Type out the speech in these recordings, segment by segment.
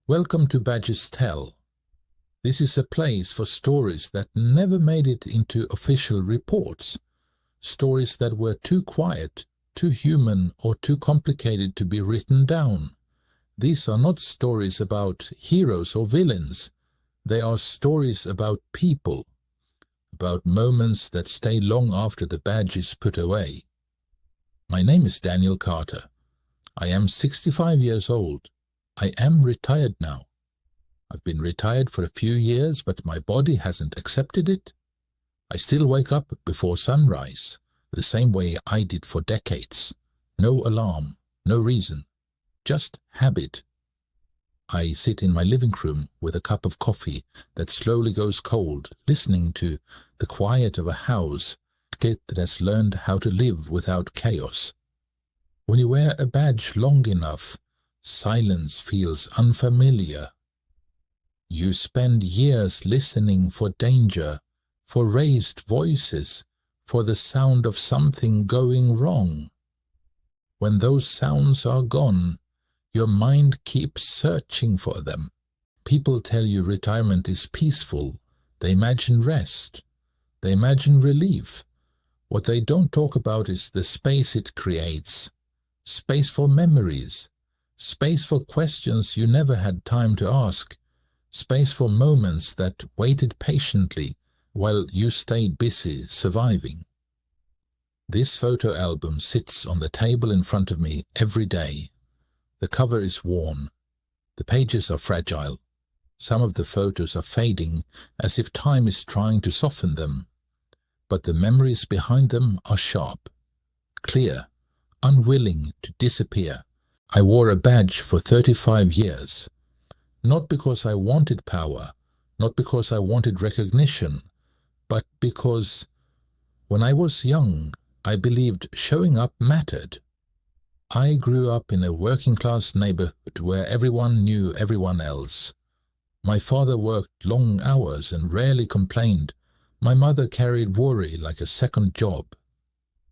Welcome to Badges Tell. This is a place for stories that never made it into official reports. Stories that were too quiet, too human, or too complicated to be written down. These are not stories about heroes or villains. They are stories about people, about moments that stay long after the badge is put away. My name is Daniel Carter. I am 65 years old. I am retired now. I've been retired for a few years, but my body hasn't accepted it. I still wake up before sunrise, the same way I did for decades. No alarm, no reason, just habit. I sit in my living room with a cup of coffee that slowly goes cold, listening to the quiet of a house that has learned how to live without chaos. When you wear a badge long enough, silence feels unfamiliar. You spend years listening for danger, for raised voices, for the sound of something going wrong. When those sounds are gone, your mind keeps searching for them. People tell you retirement is peaceful. They imagine rest. They imagine relief. What they don't talk about is the space it creates. Space for memories. Space for questions you never had time to ask. Space for moments that waited patiently while you stayed busy surviving. This photo album sits on the table in front of me every day. The cover is worn. The pages are fragile. Some of the photos are fading as if time is trying to soften them. But the memories behind them are sharp, clear, unwilling to disappear. I wore a badge for 35 years. Not because I wanted power, not because I wanted recognition, but because when I was young, I believed showing up mattered. I grew up in a working-class neighborhood where everyone knew everyone else. My father worked long hours and rarely complained. My mother carried worry like a second job.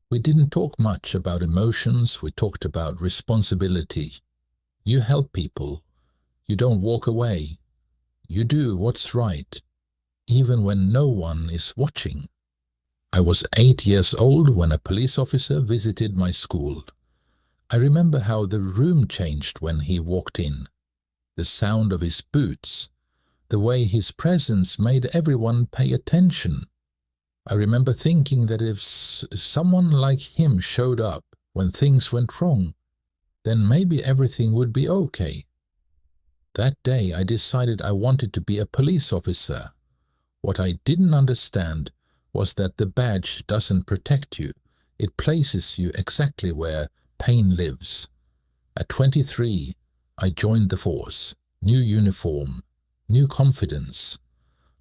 We didn't talk much about emotions, we talked about responsibility. You help people. You don't walk away. You do what's right, even when no one is watching. I was 8 years old when a police officer visited my school. I remember how the room changed when he walked in. The sound of his boots, the way his presence made everyone pay attention. I remember thinking that if someone like him showed up when things went wrong, then maybe everything would be okay. That day I decided I wanted to be a police officer. What I didn't understand was that the badge doesn't protect you. It places you exactly where pain lives. At 23, I joined the force. New uniform, new confidence.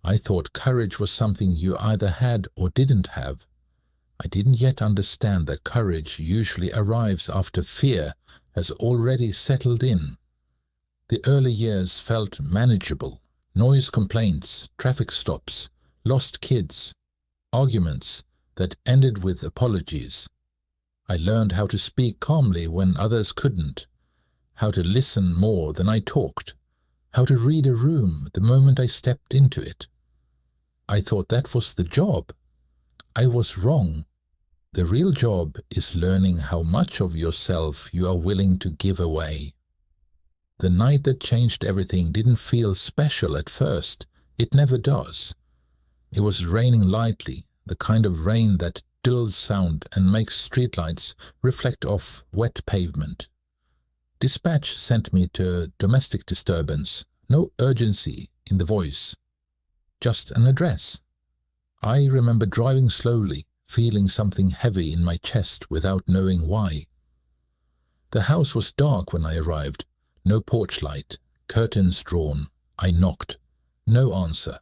I thought courage was something you either had or didn't have. I didn't yet understand that courage usually arrives after fear has already settled in. The early years felt manageable. Noise complaints, traffic stops, lost kids, arguments that ended with apologies. I learned how to speak calmly when others couldn't, how to listen more than I talked, how to read a room the moment I stepped into it. I thought that was the job. I was wrong. The real job is learning how much of yourself you are willing to give away. The night that changed everything didn't feel special at first. It never does. It was raining lightly, the kind of rain that dulls sound and makes streetlights reflect off wet pavement. Dispatch sent me to a domestic disturbance. No urgency in the voice. Just an address. I remember driving slowly, feeling something heavy in my chest without knowing why. The house was dark when I arrived. No porch light, curtains drawn. I knocked. No answer.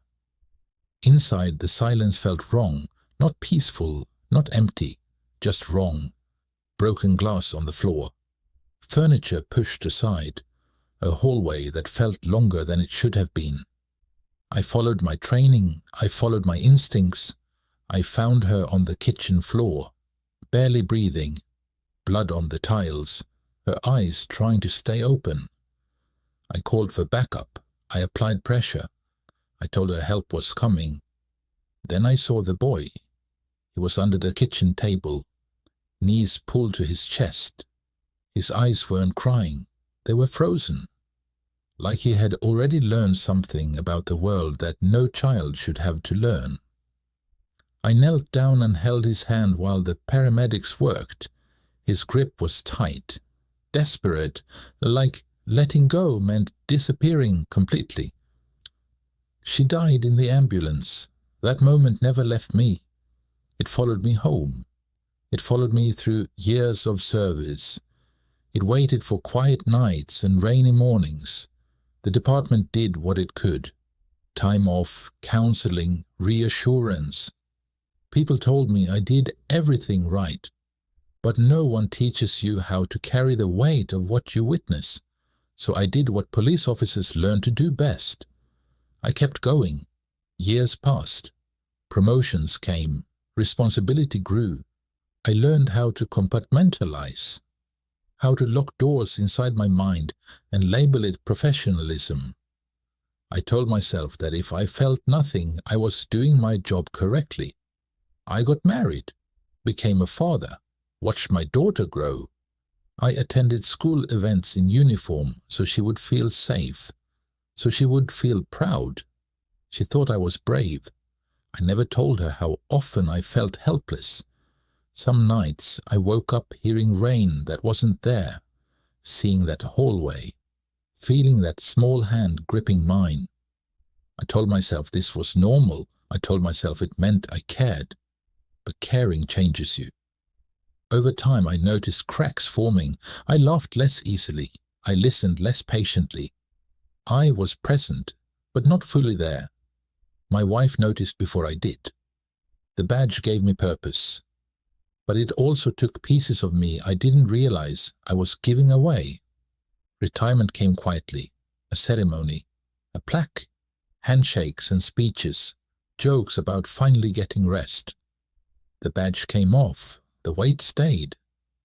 Inside, the silence felt wrong, not peaceful, not empty, just wrong. Broken glass on the floor. Furniture pushed aside. A hallway that felt longer than it should have been. I followed my training. I followed my instincts. I found her on the kitchen floor, barely breathing, blood on the tiles, her eyes trying to stay open. I called for backup. I applied pressure. I told her help was coming. Then I saw the boy. He was under the kitchen table, knees pulled to his chest. His eyes weren't crying. They were frozen, like he had already learned something about the world that no child should have to learn. I knelt down and held his hand while the paramedics worked. His grip was tight, desperate, like letting go meant disappearing completely. She died in the ambulance. That moment never left me. It followed me home. It followed me through years of service. It waited for quiet nights and rainy mornings. The department did what it could. Time off, counseling, reassurance. People told me I did everything right. But no one teaches you how to carry the weight of what you witness. So I did what police officers learn to do best. I kept going. Years passed. Promotions came. Responsibility grew. I learned how to compartmentalize, how to lock doors inside my mind and label it professionalism. I told myself that if I felt nothing, I was doing my job correctly. I got married, became a father, watched my daughter grow. I attended school events in uniform so she would feel safe, so she would feel proud. She thought I was brave. I never told her how often I felt helpless. Some nights I woke up hearing rain that wasn't there, seeing that hallway, feeling that small hand gripping mine. I told myself this was normal. I told myself it meant I cared. But caring changes you. Over time I noticed cracks forming. I laughed less easily. I listened less patiently. I was present, but not fully there. My wife noticed before I did. The badge gave me purpose. But it also took pieces of me I didn't realize I was giving away. Retirement came quietly, a ceremony, a plaque, handshakes and speeches, jokes about finally getting rest. The badge came off, the weight stayed.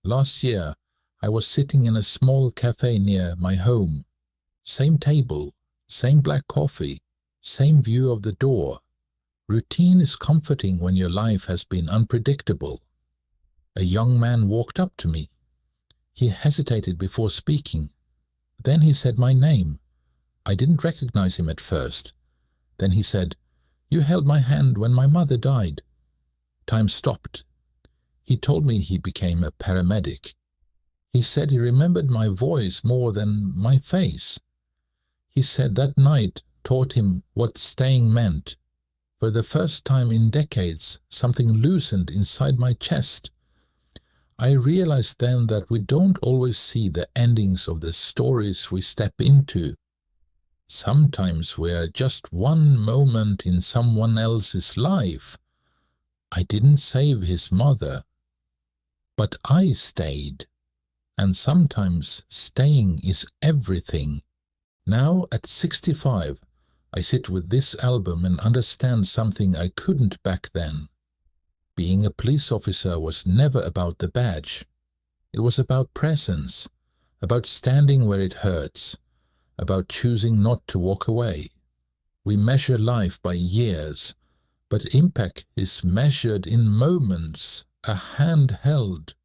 Last year, I was sitting in a small cafe near my home. Same table, same black coffee, same view of the door. Routine is comforting when your life has been unpredictable. A young man walked up to me. He hesitated before speaking. Then he said my name. I didn't recognize him at first. Then he said, "You held my hand when my mother died." Time stopped. He told me he became a paramedic. He said he remembered my voice more than my face. He said that night taught him what staying meant. For the first time in decades, something loosened inside my chest. I realized then that we don't always see the endings of the stories we step into. Sometimes we're just one moment in someone else's life. I didn't save his mother, but I stayed. And sometimes staying is everything. Now at 65, I sit with this album and understand something I couldn't back then. Being a police officer was never about the badge. It was about presence, about standing where it hurts, about choosing not to walk away. We measure life by years, but impact is measured in moments, a hand held,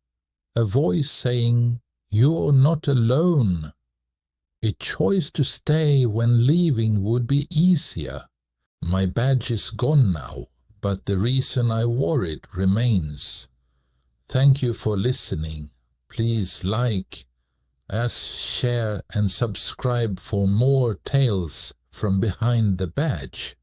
a voice saying, "You're not alone." A choice to stay when leaving would be easier. My badge is gone now, but the reason I wore it remains. Thank you for listening. Please like, share and subscribe for more tales from behind the badge.